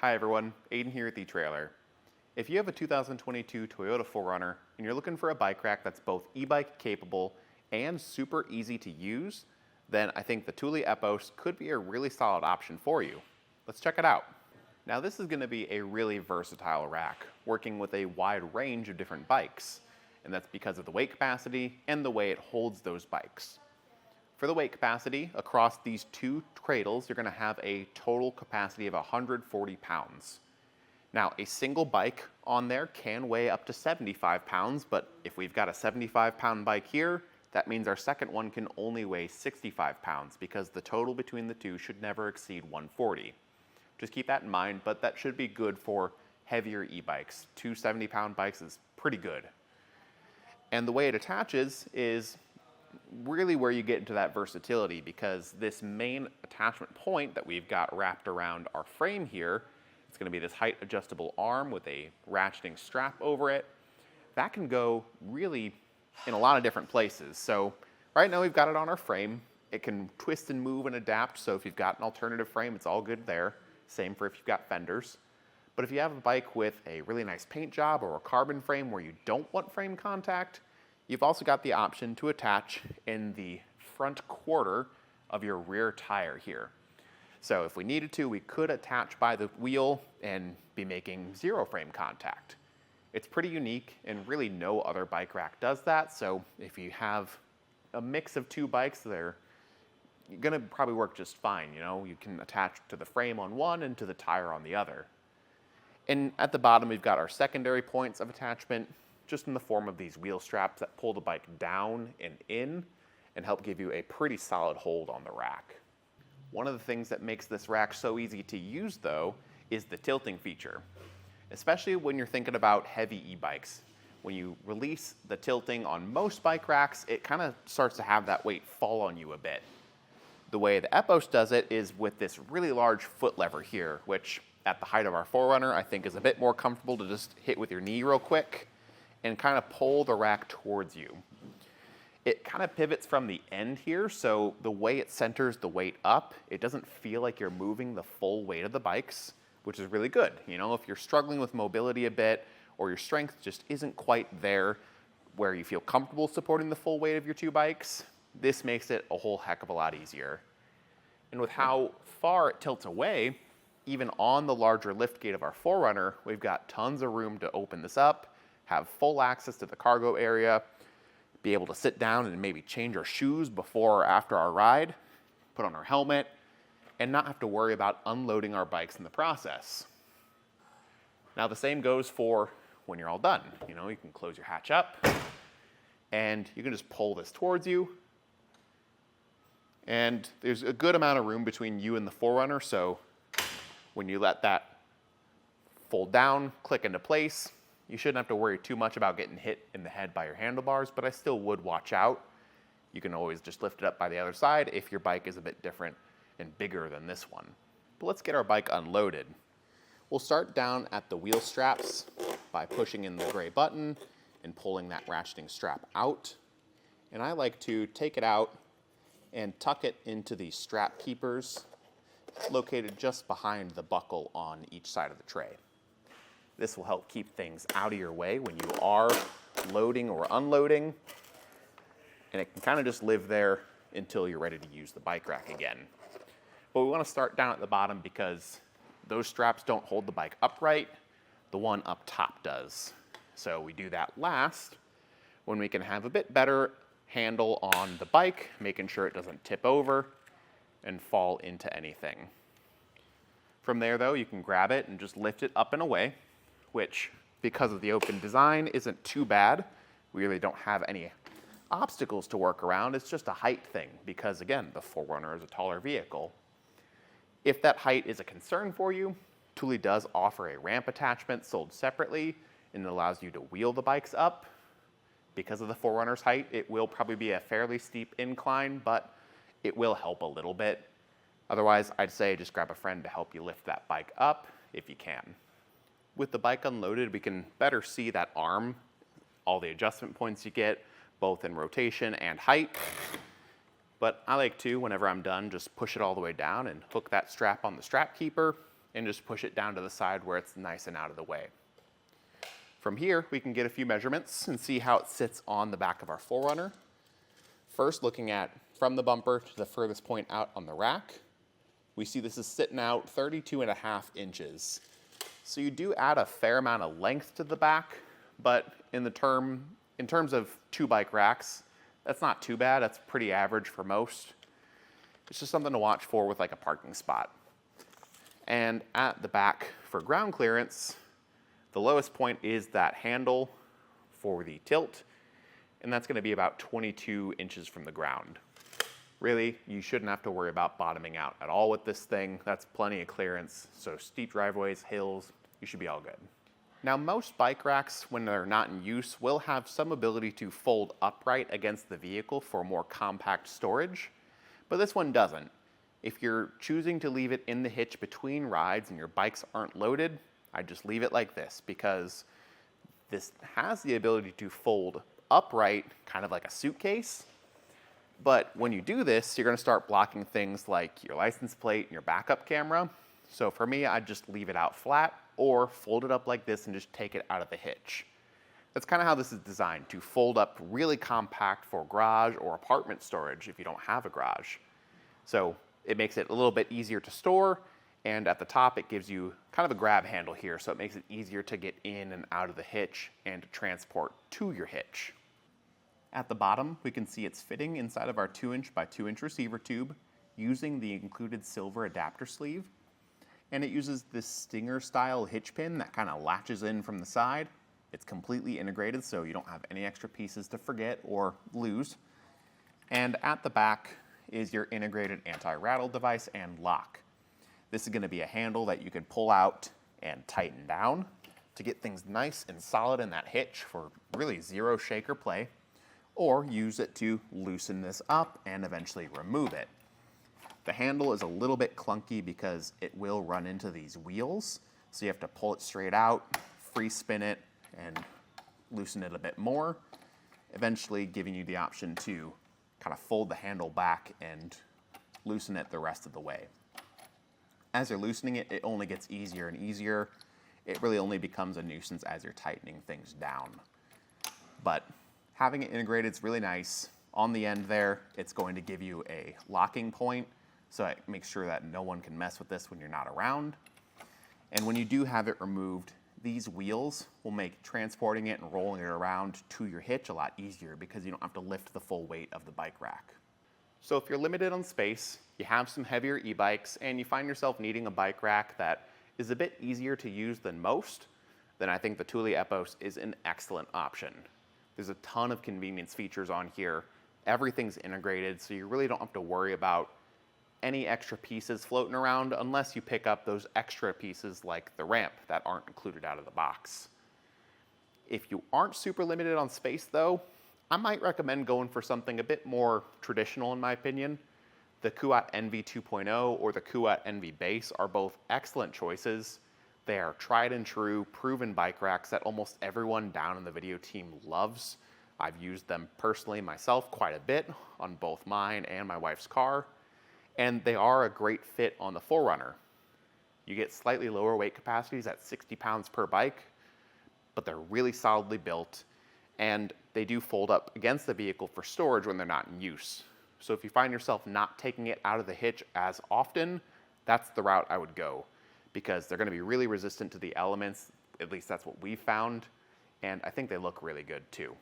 Hi everyone, Aiden here at the etrailer. If you have a 2022 Toyota 4Runner and you're looking for a bike rack that's both e-bike capable and super easy to use, then I think the Thule Epos could be a really solid option for you. Let's check it out. Now this is going to be a really versatile rack, working with a wide range of different bikes, and that's because of the weight capacity and the way it holds those bikes. For the weight capacity, across these two cradles, you're going to have a total capacity of 140 pounds. Now, a single bike on there can weigh up to 75 pounds, but if we've got a 75-pound bike here, that means our second one can only weigh 65 pounds because the total between the two should never exceed 140. Just keep that in mind, but that should be good for heavier e-bikes. Two 70-pound bikes is pretty good. And the way it attaches is really where you get into that versatility, because this main attachment point that we've got wrapped around our frame here, it's going to be this height adjustable arm with a ratcheting strap over it. That can go really in a lot of different places. So right now we've got it on our frame. It can twist and move and adapt, so if you've got an alternative frame, it's all good there. Same for if you've got fenders. But if you have a bike with a really nice paint job or a carbon frame where you don't want frame contact, you've also got the option to attach in the front quarter of your rear tire here. So if we needed to, we could attach by the wheel and be making zero frame contact. It's pretty unique, and really no other bike rack does that. So if you have a mix of two bikes, they're gonna probably work just fine. You know, you can attach to the frame on one and to the tire on the other. And at the bottom, we've got our secondary points of attachment, just in the form of these wheel straps that pull the bike down and in and help give you a pretty solid hold on the rack. One of the things that makes this rack so easy to use, though, is the tilting feature, especially when you're thinking about heavy e-bikes. When you release the tilting on most bike racks, it kind of starts to have that weight fall on you a bit. The way the Epos does it is with this really large foot lever here, which at the height of our 4Runner, I think is a bit more comfortable to just hit with your knee real quick and kind of pull the rack towards you. It kind of pivots from the end here, so the way it centers the weight up, it doesn't feel like you're moving the full weight of the bikes, which is really good. You know, if you're struggling with mobility a bit, or your strength just isn't quite there where you feel comfortable supporting the full weight of your two bikes, this makes it a whole heck of a lot easier. And with how far it tilts away, even on the larger lift gate of our 4Runner, we've got tons of room to open this up, have full access to the cargo area, be able to sit down and maybe change our shoes before or after our ride, put on our helmet, and not have to worry about unloading our bikes in the process. Now the same goes for when you're all done. You know, you can close your hatch up and you can just pull this towards you. And there's a good amount of room between you and the 4Runner, so when you let that fold down, click into place, you shouldn't have to worry too much about getting hit in the head by your handlebars, but I still would watch out. You can always just lift it up by the other side if your bike is a bit different and bigger than this one. But let's get our bike unloaded. We'll start down at the wheel straps by pushing in the gray button and pulling that ratcheting strap out. And I like to take it out and tuck it into the strap keepers located just behind the buckle on each side of the tray. This will help keep things out of your way when you are loading or unloading, and it can kind of just live there until you're ready to use the bike rack again. But we want to start down at the bottom because those straps don't hold the bike upright, the one up top does. So we do that last when we can have a bit better handle on the bike, making sure it doesn't tip over and fall into anything. From there though, you can grab it and just lift it up and away, which, because of the open design, isn't too bad. We really don't have any obstacles to work around. It's just a height thing because, again, the 4Runner is a taller vehicle. If that height is a concern for you, Thule does offer a ramp attachment sold separately, and it allows you to wheel the bikes up. Because of the 4Runner's height, it will probably be a fairly steep incline, but it will help a little bit. Otherwise, I'd say just grab a friend to help you lift that bike up if you can. With the bike unloaded, we can better see that arm, all the adjustment points you get, both in rotation and height. But I like to, whenever I'm done, just push it all the way down and hook that strap on the strap keeper and just push it down to the side where it's nice and out of the way. From here, we can get a few measurements and see how it sits on the back of our 4Runner. First, looking at from the bumper to the furthest point out on the rack, we see this is sitting out 32.5 inches. So you do add a fair amount of length to the back, but in terms of 2 bike racks, that's not too bad. That's pretty average for most. It's just something to watch for with like a parking spot. And at the back for ground clearance, the lowest point is that handle for the tilt, and that's going to be about 22 inches from the ground. Really, you shouldn't have to worry about bottoming out at all with this thing. That's plenty of clearance. So steep driveways, hills, you should be all good. Now, most bike racks, when they're not in use, will have some ability to fold upright against the vehicle for more compact storage, but this one doesn't. If you're choosing to leave it in the hitch between rides and your bikes aren't loaded, I just leave it like this, because this has the ability to fold upright, kind of like a suitcase. But when you do this, you're going to start blocking things like your license plate and your backup camera. So for me, I just leave it out flat or fold it up like this and just take it out of the hitch. That's kind of how this is designed, to fold up really compact for garage or apartment storage if you don't have a garage. So it makes it a little bit easier to store, and at the top it gives you kind of a grab handle here, so it makes it easier to get in and out of the hitch and to transport to your hitch. At the bottom, we can see it's fitting inside of our 2-inch by 2-inch receiver tube using the included silver adapter sleeve. And it uses this stinger style hitch pin that kind of latches in from the side. It's completely integrated, so you don't have any extra pieces to forget or lose. And at the back is your integrated anti-rattle device and lock. This is going to be a handle that you can pull out and tighten down to get things nice and solid in that hitch for really zero shake or play, or use it to loosen this up and eventually remove it. The handle is a little bit clunky because it will run into these wheels, so you have to pull it straight out, free spin it, and loosen it a bit more, eventually giving you the option to kind of fold the handle back and loosen it the rest of the way. As you're loosening it, it only gets easier and easier. It really only becomes a nuisance as you're tightening things down. But having it integrated is really nice. On the end there, it's going to give you a locking point, so it makes sure that no one can mess with this when you're not around. And when you do have it removed, these wheels will make transporting it and rolling it around to your hitch a lot easier because you don't have to lift the full weight of the bike rack. So if you're limited on space, you have some heavier e-bikes, and you find yourself needing a bike rack that is a bit easier to use than most, then I think the Thule Epos is an excellent option. There's a ton of convenience features on here. Everything's integrated, so you really don't have to worry about any extra pieces floating around unless you pick up those extra pieces like the ramp that aren't included out of the box. If you aren't super limited on space though, I might recommend going for something a bit more traditional in my opinion. The Kuat NV 2.0 or the Kuat NV Base are both excellent choices. They are tried and true, proven bike racks that almost everyone down in the video team loves. I've used them personally myself quite a bit on both mine and my wife's car, and they are a great fit on the 4Runner. You get slightly lower weight capacities at 60 pounds per bike, but they're really solidly built, and they do fold up against the vehicle for storage when they're not in use. So if you find yourself not taking it out of the hitch as often, that's the route I would go, because they're going to be really resistant to the elements. At least that's what we've found, and I think they look really good too.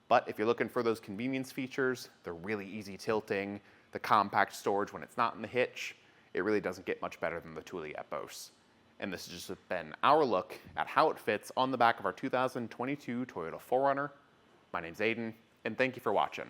But if you're looking for those convenience features, the really easy tilting, the compact storage when it's not in the hitch, it really doesn't get much better than the Thule Epos. And this has just been our look at how it fits on the back of our 2022 Toyota 4Runner. My name's Aiden, and thank you for watching.